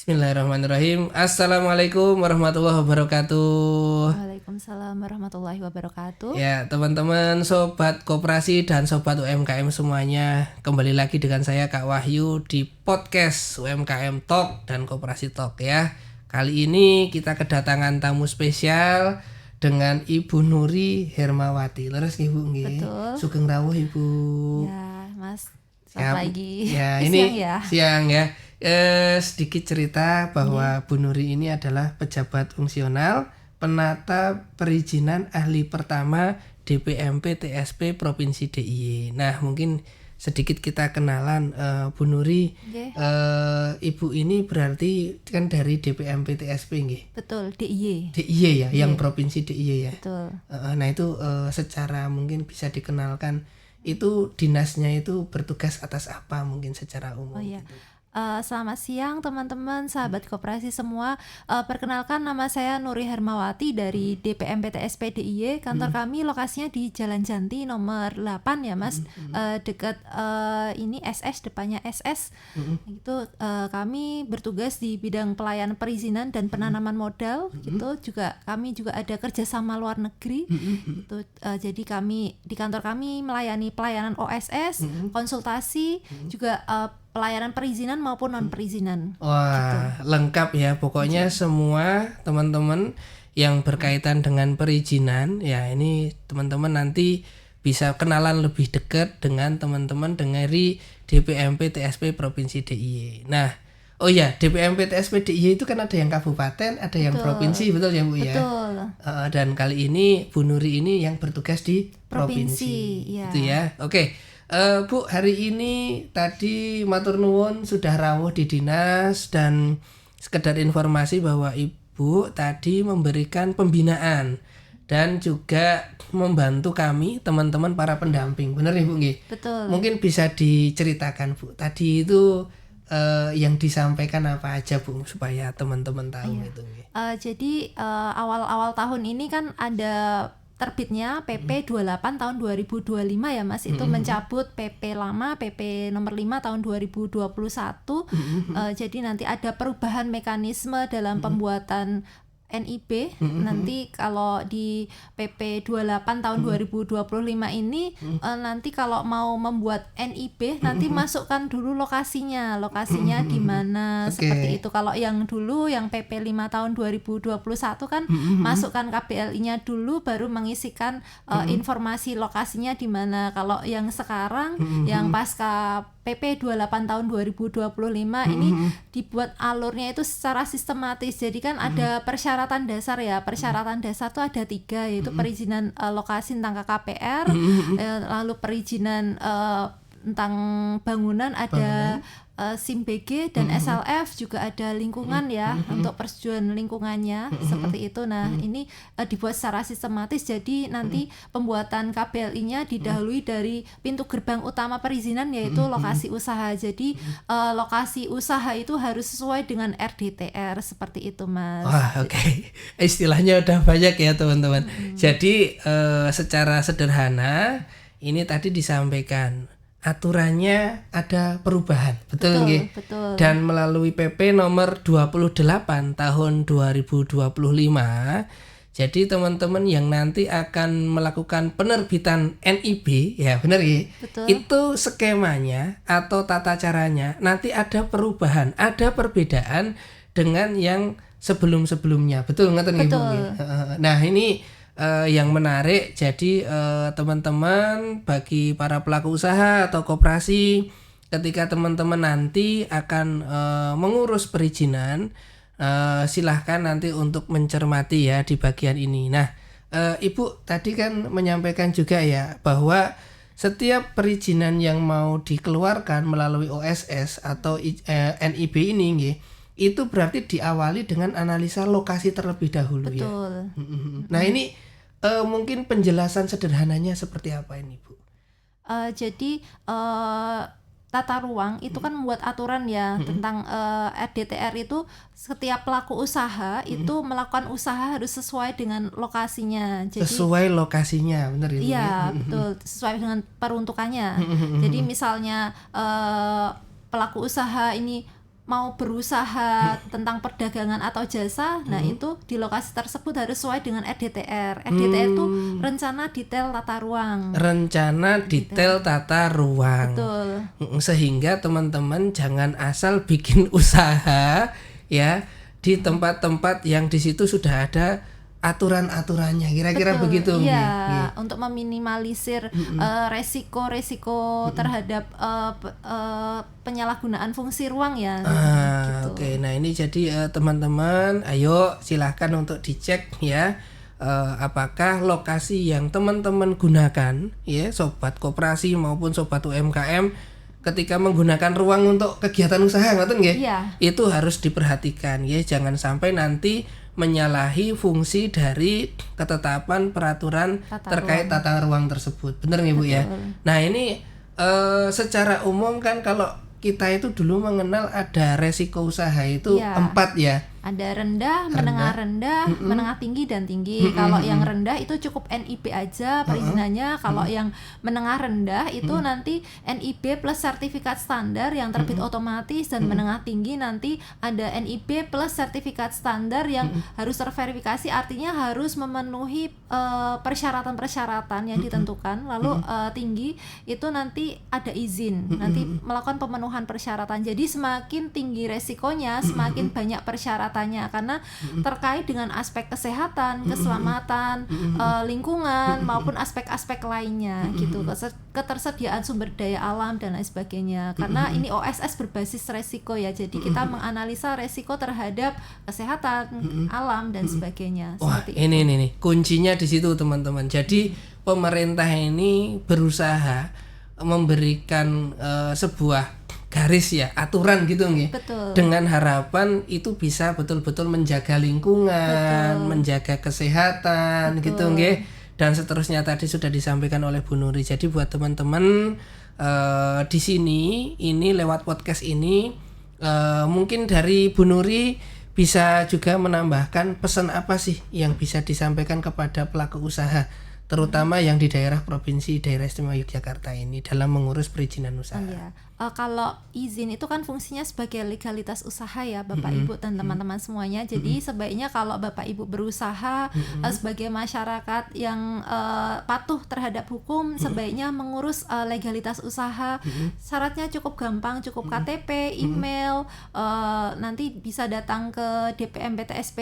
Bismillahirrahmanirrahim. Assalamualaikum warahmatullahi wabarakatuh. Waalaikumsalam warahmatullahi wabarakatuh. Ya, teman-teman, sobat koperasi dan sobat UMKM semuanya, kembali lagi dengan saya Kak Wahyu di podcast UMKM Talk dan Koperasi Talk ya. Kali ini kita kedatangan tamu spesial dengan Ibu Nuri Hermawati. Leres Ibu nggih. Betul. Sugeng rawuh Ibu. Ya, Mas. Selamat pagi. Ya, ini siang ya. Sedikit cerita bahwa Bu Nuri ini adalah pejabat fungsional penata perizinan ahli pertama DPMP TSP Provinsi DIY. Nah, mungkin sedikit kita kenalan Bu Nuri. Ibu ini berarti kan dari DPMP TSP nggih? Betul, DIY. DIY ya, yang Provinsi DIY ya. Betul. Nah, itu secara mungkin bisa dikenalkan itu dinasnya itu bertugas atas apa mungkin secara umum. Oh iya. Selamat siang teman-teman, sahabat koperasi semua. Perkenalkan, nama saya Nuri Hermawati dari DPM PTSP DIY. Kantor kami lokasinya di Jalan Janti nomor 8 ya Mas, dekat ini SS, depannya SS. Itu kami bertugas di bidang pelayanan perizinan dan penanaman modal. Gitu juga kami juga ada kerjasama luar negeri. Gitu. Jadi kami di kantor kami melayani pelayanan OSS, konsultasi, juga pelayanan perizinan maupun non perizinan. Wah, gitu. Lengkap ya pokoknya semua teman-teman yang berkaitan dengan perizinan ya. Ini teman-teman nanti bisa kenalan lebih dekat dengan teman-teman dari DPMP TSP Provinsi DIY. Nah, oh ya, DPMP TSP DIY itu kan ada yang kabupaten, ada yang provinsi, betul ya Bu ya? Betul. Dan kali ini Bu Nuri ini yang bertugas di provinsi. Ya. Itu ya. Oke. Bu, hari ini tadi matur nuwun sudah rawuh di dinas dan sekedar informasi bahwa Ibu tadi memberikan pembinaan dan juga membantu kami teman-teman para pendamping. Benar Ibu nggih? Betul. Mungkin bisa diceritakan Bu. Tadi itu yang disampaikan apa aja Bu supaya teman-teman tahu itu nggih. Jadi awal-awal tahun ini kan ada terbitnya PP 28 tahun 2025 ya Mas, itu mencabut PP lama, PP nomor 5 tahun 2021. Jadi nanti ada perubahan mekanisme dalam pembuatan NIB. Nanti kalau di PP 28 tahun 2025 ini nanti kalau mau membuat NIB nanti masukkan dulu lokasinya di mana. Seperti itu. Kalau yang dulu yang PP 5 tahun 2021 kan masukkan KBLI-nya dulu baru mengisikan informasi lokasinya di mana. Kalau yang sekarang yang pasca PP 28 tahun 2025 ini dibuat alurnya itu secara sistematis. Jadi kan ada persyaratan dasar ya. Persyaratan dasar itu ada 3, yaitu perizinan lokasi tentang KKPR, lalu perizinan tentang bangunan ada SIM BG dan SLF, juga ada lingkungan ya, untuk persetujuan lingkungannya seperti itu. Nah, ini dibuat secara sistematis. Jadi nanti pembuatan KBLI-nya didahului dari pintu gerbang utama perizinan, yaitu lokasi usaha. Jadi lokasi usaha itu harus sesuai dengan RDTR seperti itu Mas. Wah, oke. Istilahnya udah banyak ya teman-teman. Jadi secara sederhana ini tadi disampaikan aturannya ada perubahan, betul nggih? Betul. Dan melalui PP nomor 28 tahun 2025, jadi teman-teman yang nanti akan melakukan penerbitan NIB, ya benar ya? Betul. Itu skemanya atau tata caranya nanti ada perubahan, ada perbedaan dengan yang sebelum-sebelumnya, betul nggak Ibu? Nah ini yang menarik, jadi teman-teman bagi para pelaku usaha atau koperasi, ketika teman-teman nanti akan mengurus perizinan, silahkan nanti untuk mencermati ya di bagian ini. Nah, Ibu tadi kan menyampaikan juga ya bahwa setiap perizinan yang mau dikeluarkan melalui OSS atau NIB ini nggih, itu berarti diawali dengan analisa lokasi terlebih dahulu. Betul. Ya. Nah ini mungkin penjelasan sederhananya seperti apa ini Bu? Jadi tata ruang itu kan membuat aturan ya tentang RDTR itu setiap pelaku usaha itu melakukan usaha harus sesuai dengan lokasinya. Jadi, sesuai lokasinya, benar itu? Iya, betul, sesuai dengan peruntukannya. Jadi misalnya pelaku usaha ini mau berusaha tentang perdagangan atau jasa, nah itu di lokasi tersebut harus sesuai dengan RDTR. RDTR itu rencana detail tata ruang. Rencana detail tata ruang. Betul. Sehingga teman-teman jangan asal bikin usaha ya di tempat-tempat yang di situ sudah ada aturan-aturannya, kira-kira Betul, begitu. iya, untuk meminimalisir resiko-resiko terhadap penyalahgunaan fungsi ruang ya. Gitu. Oke. Nah ini jadi teman-teman, ayo silahkan untuk dicek ya, apakah lokasi yang teman-teman gunakan ya, sobat koperasi maupun sobat UMKM, ketika menggunakan ruang untuk kegiatan usaha, ngoten nggih? Iya. Itu harus diperhatikan ya, jangan sampai nanti menyalahi fungsi dari ketetapan peraturan terkait tata ruang tersebut. Benar nggih Bu ya? Nah ini secara umum kan kalau kita itu dulu mengenal ada resiko usaha itu 4 ya. Ada rendah, menengah rendah, menengah tinggi dan tinggi. Kalau yang rendah itu cukup NIB aja perizinannya. Kalau yang menengah rendah itu nanti NIB plus sertifikat standar yang terbit otomatis, dan menengah tinggi nanti ada NIB plus sertifikat standar yang harus terverifikasi, artinya harus memenuhi persyaratan-persyaratan yang ditentukan. Lalu tinggi itu nanti ada izin, nanti melakukan pemenuhan persyaratan. Jadi semakin tinggi resikonya, semakin banyak persyaratan karena terkait dengan aspek kesehatan, keselamatan, lingkungan maupun aspek-aspek lainnya gitu, ketersediaan sumber daya alam dan lain sebagainya. Karena ini OSS berbasis resiko ya, jadi kita menganalisa resiko terhadap kesehatan, alam dan sebagainya. Wah, ini kuncinya di situ teman-teman. Jadi pemerintah ini berusaha memberikan sebuah garis ya, aturan gitu nggih. Dengan harapan itu bisa betul-betul menjaga lingkungan, menjaga kesehatan gitu nggih. Dan seterusnya tadi sudah disampaikan oleh Bu Nuri. Jadi buat teman-teman di sini ini lewat podcast ini mungkin dari Bu Nuri bisa juga menambahkan pesan apa sih yang bisa disampaikan kepada pelaku usaha, terutama yang di daerah provinsi Daerah Istimewa Yogyakarta ini dalam mengurus perizinan usaha. Kalau izin itu kan fungsinya sebagai legalitas usaha ya Bapak Ibu dan teman-teman semuanya. Jadi sebaiknya kalau Bapak Ibu berusaha sebagai masyarakat yang patuh terhadap hukum, sebaiknya mengurus legalitas usaha. Syaratnya cukup gampang, cukup KTP, email, nanti bisa datang ke DPM PTSP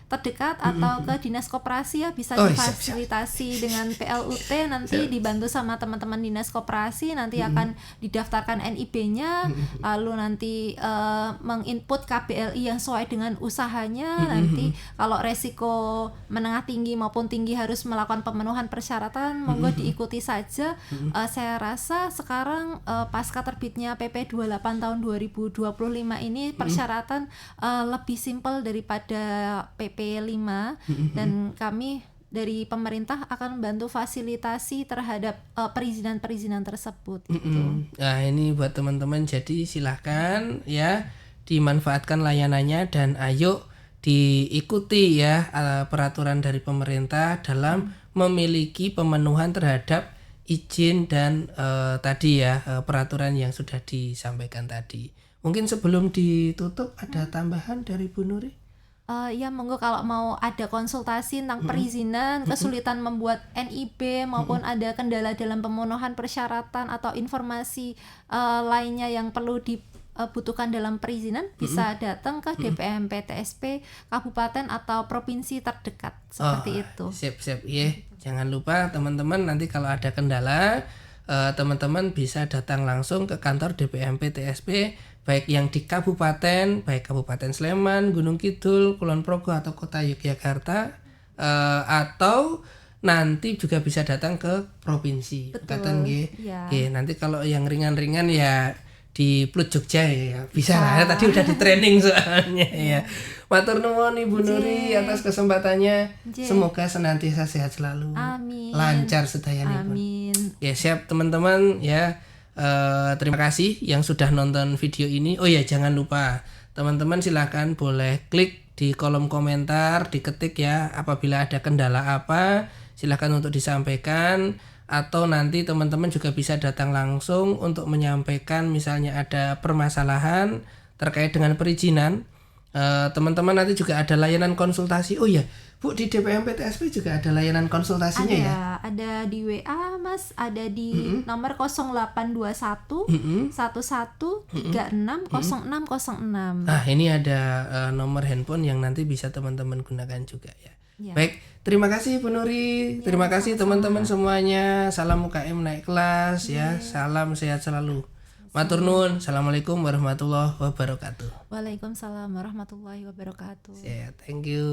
terdekat atau ke Dinas Koperasi ya, bisa difasilitasi dengan PLUT, nanti dibantu sama teman-teman Dinas Koperasi, nanti akan didaftarkan NIB-nya, lalu nanti menginput KBLI yang sesuai dengan usahanya. Nanti kalau resiko menengah tinggi maupun tinggi harus melakukan pemenuhan persyaratan, monggo diikuti saja. Saya rasa sekarang pasca terbitnya PP 28 tahun 2025 ini persyaratan lebih simpel daripada PP 5, dan kami dari pemerintah akan membantu fasilitasi terhadap perizinan-perizinan tersebut gitu. Nah ini buat teman-teman, jadi silahkan ya dimanfaatkan layanannya dan ayo diikuti ya peraturan dari pemerintah dalam memiliki pemenuhan terhadap izin dan tadi ya peraturan yang sudah disampaikan tadi. Mungkin sebelum ditutup ada tambahan dari Bu Nuri? Ya monggo, kalau mau ada konsultasi tentang perizinan, kesulitan membuat NIB maupun ada kendala dalam pemenuhan persyaratan atau informasi lainnya yang perlu dibutuhkan dalam perizinan, bisa datang ke DPM PTSP kabupaten atau provinsi terdekat seperti itu. Siap ya. Jangan lupa teman-teman, nanti kalau ada kendala teman-teman bisa datang langsung ke kantor DPM PTSP, baik yang di kabupaten, baik Kabupaten Sleman, Gunung Kidul, Kulon Progo atau Kota Yogyakarta, atau nanti juga bisa datang ke provinsi. Betul. Ya. Nanti kalau yang ringan-ringan ya di Plut Jogja ya bisa lah. Tadi udah di training soalnya ya. Matur nuwun Ibu Nuri atas kesempatannya. Semoga senantiasa sehat selalu. Amin. Lancar sedayanipun. Amin. Ya siap teman-teman ya. Terima kasih yang sudah nonton video ini. Oh ya, jangan lupa teman-teman silahkan boleh klik di kolom komentar, diketik ya apabila ada kendala apa, silahkan untuk disampaikan. Atau nanti teman-teman juga bisa datang langsung untuk menyampaikan misalnya ada permasalahan terkait dengan perizinan. Teman-teman nanti juga ada layanan konsultasi. Oh ya, Bu, di DPM PTSP juga ada layanan konsultasinya ya? Ada di WA Mas, ada di nomor 0821 1136 0606. Nah, ini ada nomor handphone yang nanti bisa teman-teman gunakan juga ya. Baik, terima kasih Bu Nuri, terima kasih teman-teman semuanya. Salam UKM naik kelas ya, salam sehat selalu. Matur nuwun. Assalamualaikum warahmatullahi wabarakatuh. Waalaikumsalam warahmatullahi wabarakatuh. Thank you.